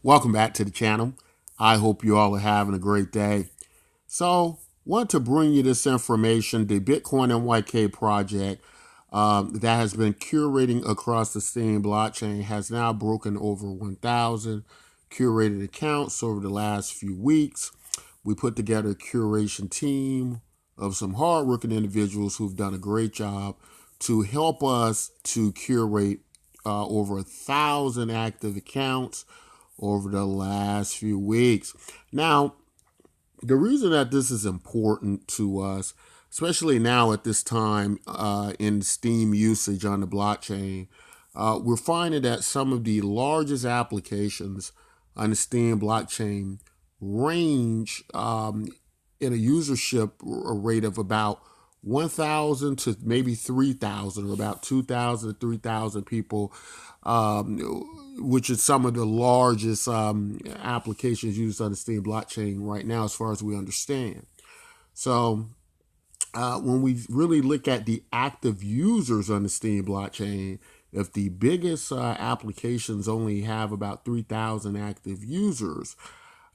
Welcome back to the channel. I hope you all are having a great day. So, want to bring you this information. The Bitcoin MYK project that has been curating across the Steem blockchain has now broken over 1,000 curated accounts over the last few weeks. We put together a curation team of some hardworking individuals who've done a great job to help us to curate over 1,000 active accounts over the last few weeks. Now, the reason that this is important to us, especially now at this time in Steem usage on the blockchain, we're finding that some of the largest applications on the Steem blockchain range in a usership rate of about 1,000 to maybe 3,000, or about 2,000 to 3,000 people, which is some of the largest applications used on the Steem blockchain right now, as far as we understand. So when we really look at the active users on the Steem blockchain, if the biggest applications only have about 3,000 active users,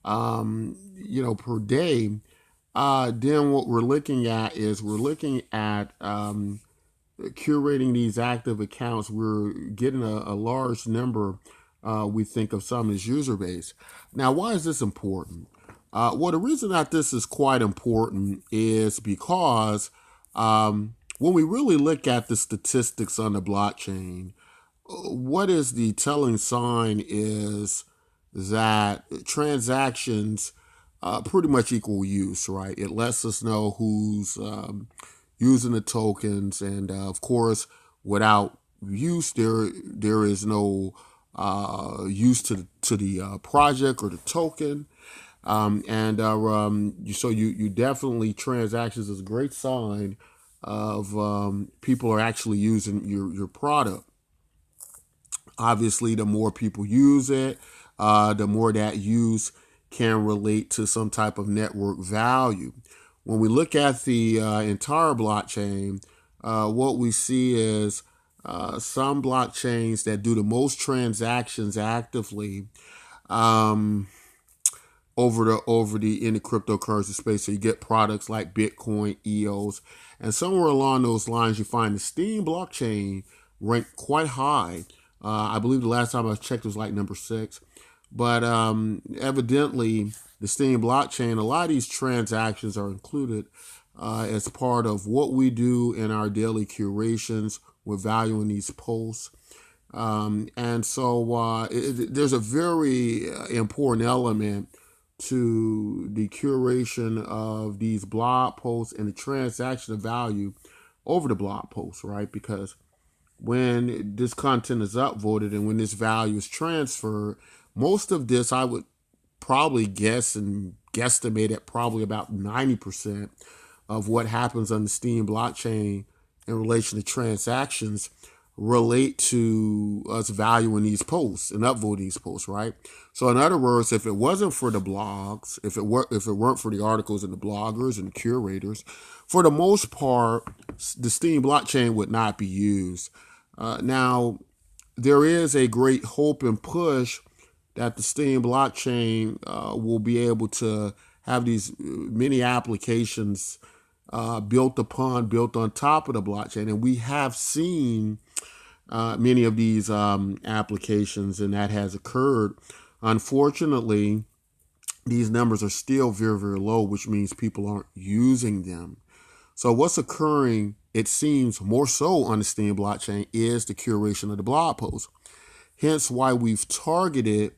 per day, then what we're looking at is curating these active accounts. We're getting a large number. We think of some as Userbase. Now, why is this important? Well, the reason that this is quite important is because when we really look at the statistics on the blockchain, what is the telling sign is that transactions pretty much equal use, right? It lets us know who's using the tokens, and of course, without use, there is no use to the project or the token. So you definitely, transactions is a great sign of people are actually using your product. Obviously, the more people use it, the more that use can relate to some type of network value. When we look at the entire blockchain, what we see is some blockchains that do the most transactions actively over the cryptocurrency space. So you get products like Bitcoin, EOS, and somewhere along those lines, you find the Steem blockchain ranked quite high. I believe the last time I checked it was like number 6. But evidently, the Steem blockchain, a lot of these transactions are included as part of what we do in our daily curations. We're valuing these posts. There's a very important element to the curation of these blog posts and the transaction of value over the blog posts, right? Because when this content is upvoted and when this value is transferred, most of this, I would probably guess and guesstimate at probably about 90% of what happens on the Steem blockchain in relation to transactions relate to us valuing these posts and upvoting these posts, right? So in other words, if it wasn't for the blogs, if it weren't for the articles and the bloggers and the curators, for the most part, the Steem blockchain would not be used. Now, there is a great hope and push that the Steem blockchain will be able to have these many applications built on top of the blockchain. And we have seen many of these applications, and that has occurred. Unfortunately, these numbers are still very, very low, which means people aren't using them. So what's occurring, it seems more so on the Steem blockchain, is the curation of the blog posts. Hence why we've targeted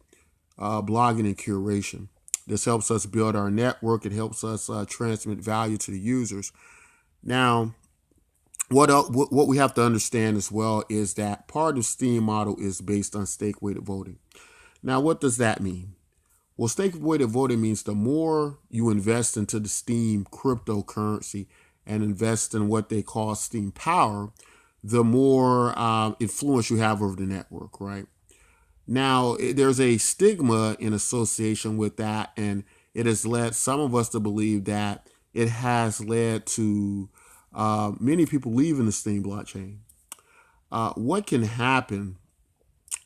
blogging and curation. This helps us build our network. It helps us transmit value to the users. Now, what we have to understand as well is that part of the Steem model is based on stake-weighted voting. Now, what does that mean? Well, stake-weighted voting means the more you invest into the Steem cryptocurrency and invest in what they call Steem power, the more influence you have over the network, right? Now, there's a stigma in association with that, and it has led some of us to believe that it has led to many people leaving the Steem blockchain. What can happen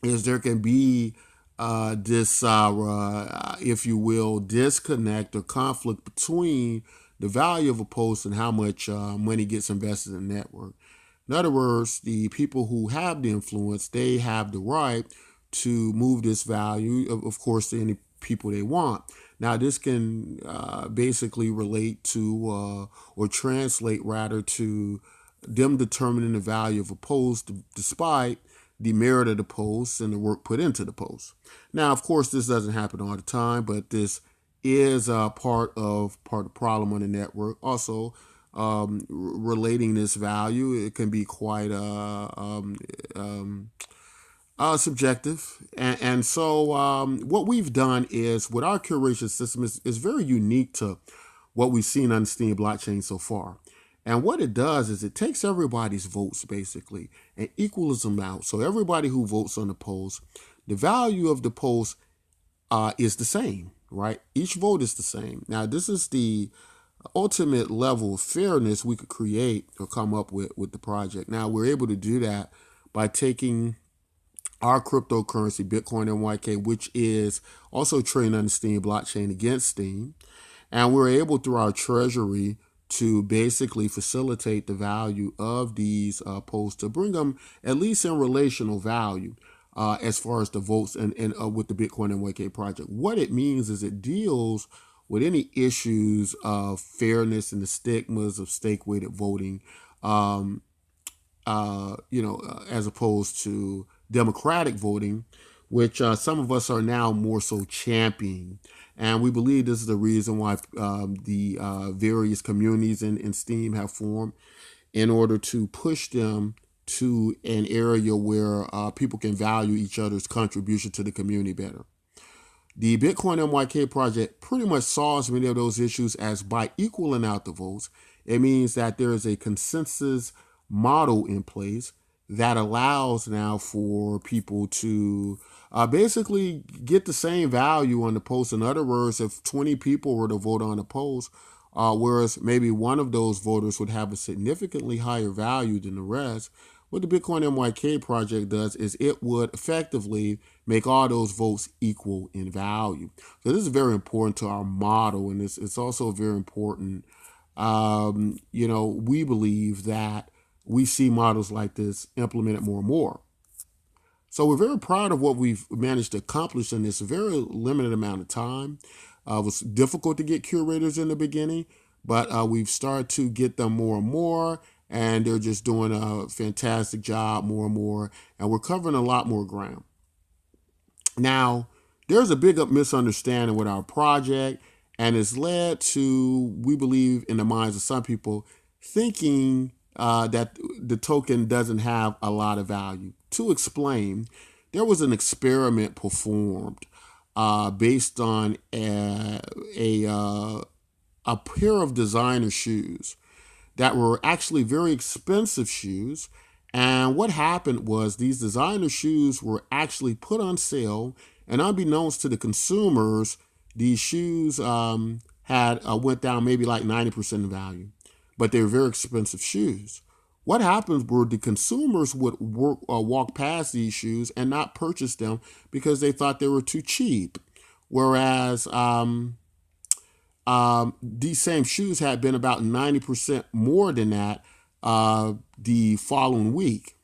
is there can be if you will, disconnect or conflict between the value of a post and how much money gets invested in the network. In other words, the people who have the influence, they have the right to move this value, of course, to any people they want. Now, this can basically relate to or translate rather to them determining the value of a post despite the merit of the post and the work put into the post. Now, of course, this doesn't happen all the time, but this is part of the problem on the network. Also, relating this value, it can be quite subjective. And so what we've done is with our curation system is very unique to what we've seen on the Steem blockchain so far. And what it does is it takes everybody's votes basically and equals them out. So everybody who votes on the post, the value of the post is the same, right? Each vote is the same. Now, this is the ultimate level of fairness we could create or come up with the project. Now, we're able to do that by taking our cryptocurrency, Bitcoin MYK, which is also trading on the Steem blockchain against Steem. And we're able through our treasury to basically facilitate the value of these posts to bring them at least in relational value as far as the votes and with the Bitcoin MYK project. What it means is it deals with any issues of fairness and the stigmas of stake-weighted voting, as opposed to democratic voting, which some of us are now more so championing. And we believe this is the reason why the various communities in Steem have formed in order to push them to an area where people can value each other's contribution to the community better. The Bitcoin MYK project pretty much solves many of those issues as by equaling out the votes. It means that there is a consensus model in place that allows now for people to basically get the same value on the post. In other words, if 20 people were to vote on a post, whereas maybe one of those voters would have a significantly higher value than the rest, what the Bitcoin MYK project does is it would effectively make all those votes equal in value. So this is very important to our model, and it's also very important. We believe that we see models like this implemented more and more. So we're very proud of what we've managed to accomplish in this very limited amount of time. It was difficult to get curators in the beginning, but we've started to get them more and more, and they're just doing a fantastic job more and more, and we're covering a lot more ground. Now, there's a big misunderstanding with our project, and it's led to, we believe, in the minds of some people, thinking that the token doesn't have a lot of value. To explain, there was an experiment performed based on a pair of designer shoes that were actually very expensive shoes. And what happened was these designer shoes were actually put on sale, and unbeknownst to the consumers, these shoes went down maybe like 90% in value, but they were very expensive shoes. What happens were the consumers would walk past these shoes and not purchase them because they thought they were too cheap. Whereas these same shoes had been about 90% more than that the following week.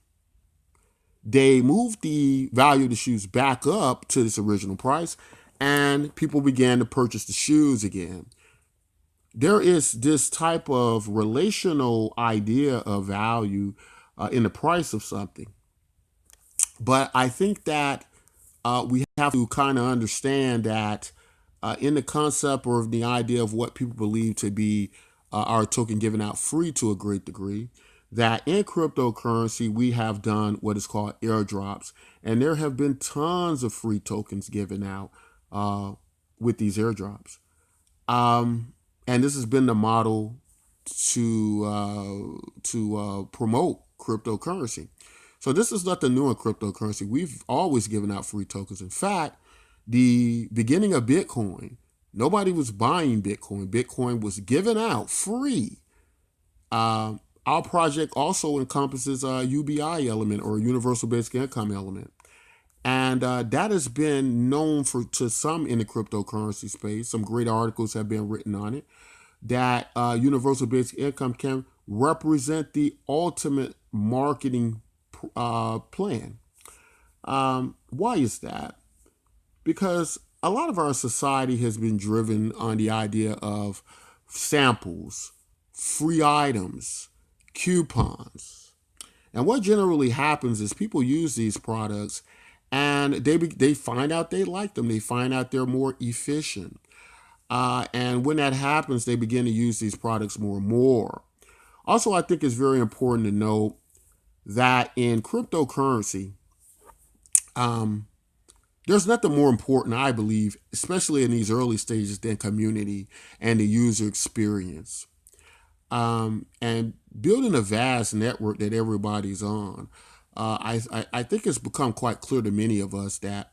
They moved the value of the shoes back up to this original price, and people began to purchase the shoes again. There is this type of relational idea of value in the price of something. But I think that we have to kind of understand that in the concept or the idea of what people believe to be our token given out free to a great degree, that in cryptocurrency, we have done what is called airdrops. And there have been tons of free tokens given out with these airdrops. And this has been the model to promote cryptocurrency. So this is nothing new in cryptocurrency. We've always given out free tokens. In fact, the beginning of Bitcoin, nobody was buying Bitcoin. Bitcoin was given out free. Our project also encompasses a UBI element or a universal basic income element. And that has been known to some in the cryptocurrency space. Some great articles have been written on it, that universal basic income can represent the ultimate marketing plan. Why is that? Because a lot of our society has been driven on the idea of samples, free items, coupons. And what generally happens is people use these products and they find out they like them. They find out they're more efficient. And when that happens, they begin to use these products more and more. Also, I think it's very important to note that in cryptocurrency, um, there's nothing more important, I believe, especially in these early stages, than community and the user experience. And building a vast network that everybody's on. I think it's become quite clear to many of us that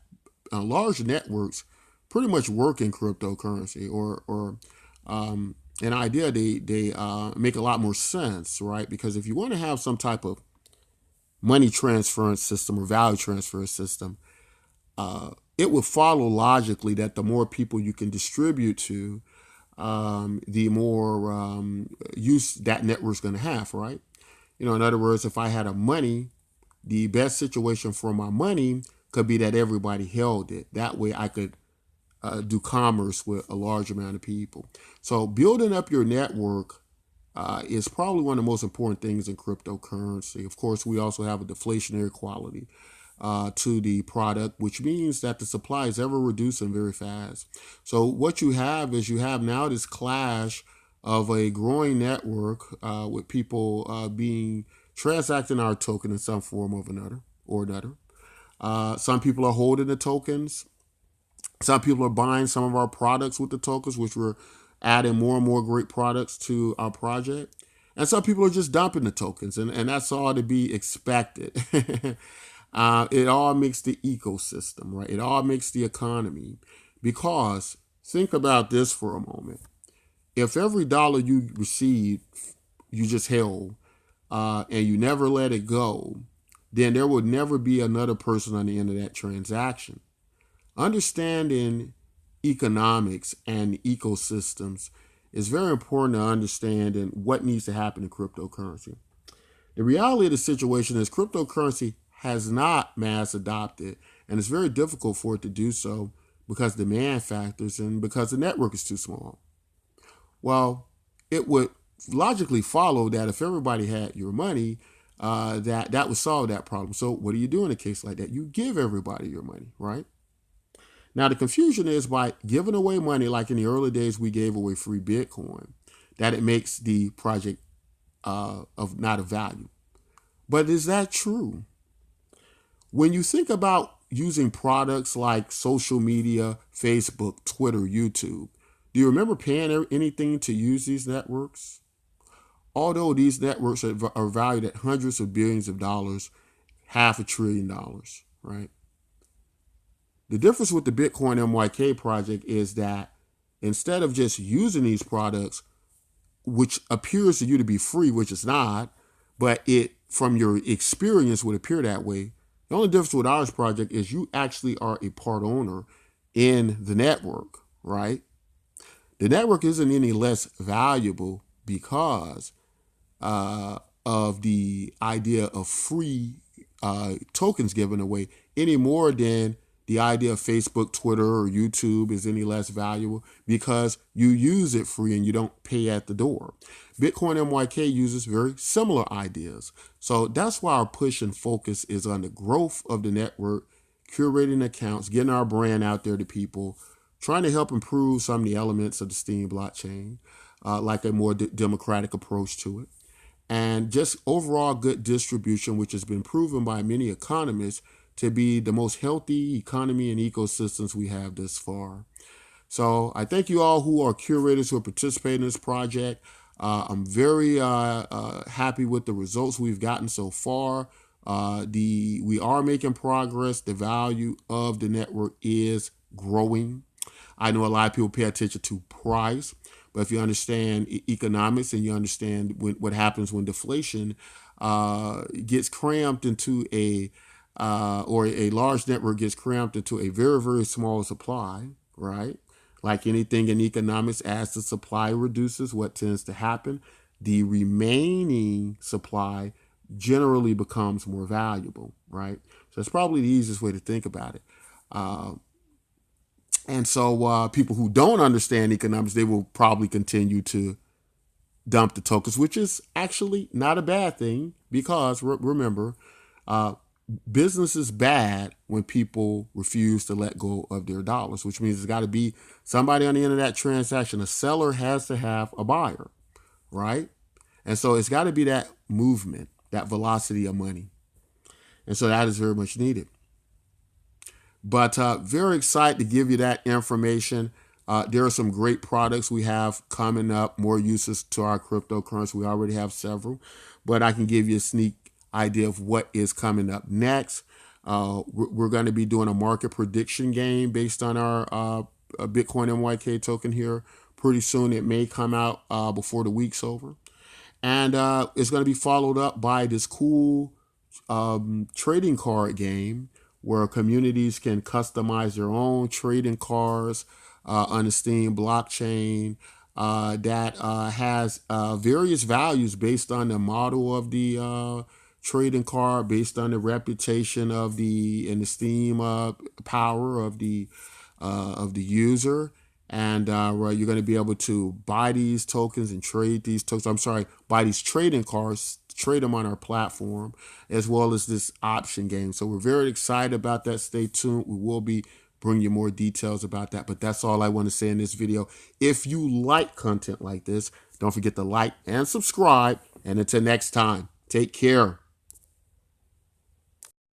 large networks pretty much work in cryptocurrency, or an idea they make a lot more sense, right? Because if you want to have some type of money transference system or value transfer system, it would follow logically that the more people you can distribute to, the more use that network's going to have, right? In other words, if I had a money, the best situation for my money could be that everybody held it. That way I could do commerce with a large amount of people. So building up your network is probably one of the most important things in cryptocurrency. Of course, we also have a deflationary quality to the product, which means that the supply is ever reducing very fast. So what you have is now this clash of a growing network with people being transacting our token in some form of another or another. Some people are holding the tokens. Some people are buying some of our products with the tokens, which we're adding more and more great products to our project. And some people are just dumping the tokens, and that's all to be expected. It all makes the ecosystem, right? It all makes the economy. Because think about this for a moment. If every dollar you received, you just held, and you never let it go, then there would never be another person on the end of that transaction. Understanding economics and ecosystems is very important to understand and what needs to happen in cryptocurrency. The reality of the situation is cryptocurrency has not mass adopted, and it's very difficult for it to do so because demand factors and because the network is too small. Well, it would logically follow that if everybody had your money, that would solve that problem. So what do you do in a case like that? You give everybody your money, right? Now, the confusion is by giving away money, like in the early days, we gave away free Bitcoin, that it makes the project of not of value. But is that true? When you think about using products like social media, Facebook, Twitter, YouTube, do you remember paying anything to use these networks? Although these networks are valued at hundreds of billions of dollars, $500 billion, right? The difference with the Bitcoin MYK project is that instead of just using these products, which appears to you to be free, which is not, but it, from your experience, would appear that way. The only difference with ours project is you actually are a part owner in the network, right? The network isn't any less valuable because of the idea of free tokens given away any more than the idea of Facebook, Twitter, or YouTube is any less valuable because you use it free and you don't pay at the door. Bitcoin MYK uses very similar ideas. So that's why our push and focus is on the growth of the network, curating accounts, getting our brand out there to people, trying to help improve some of the elements of the Steem blockchain, like a more democratic approach to it, and just overall good distribution, which has been proven by many economists to be the most healthy economy and ecosystems we have thus far. So I thank you all who are curators who are participating in this project. I'm very happy with the results we've gotten so far. We are making progress. The value of the network is growing. I know a lot of people pay attention to price, but if you understand economics and you understand what happens when deflation gets crammed into a or a large network gets cramped into a very, very small supply, right? Like anything in economics, as the supply reduces, what tends to happen? The remaining supply generally becomes more valuable, right? So that's probably the easiest way to think about it. Uh, and so people who don't understand economics, they will probably continue to dump the tokens, which is actually not a bad thing because remember, uh, business is bad when people refuse to let go of their dollars, which means there's got to be somebody on the end of that transaction. A seller has to have a buyer, right? And so it's got to be that movement, that velocity of money. And so that is very much needed. But very excited to give you that information. There are some great products we have coming up, more uses to our cryptocurrency. We already have several, but I can give you a sneak idea of what is coming up next. We're going to be doing a market prediction game based on our Bitcoin MYK token here. Pretty soon it may come out before the week's over. And it's going to be followed up by this cool trading card game where communities can customize their own trading cards on the Steem blockchain that has various values based on the model of the trading card, based on the reputation of the Steem power of the user. And you're going to be able to buy these tokens and trade these tokens. I'm sorry, buy these trading cards, trade them on our platform, as well as this option game. So we're very excited about that. Stay tuned. We will be bringing you more details about that. But that's all I want to say in this video. If you like content like this, don't forget to like and subscribe. And until next time, take care.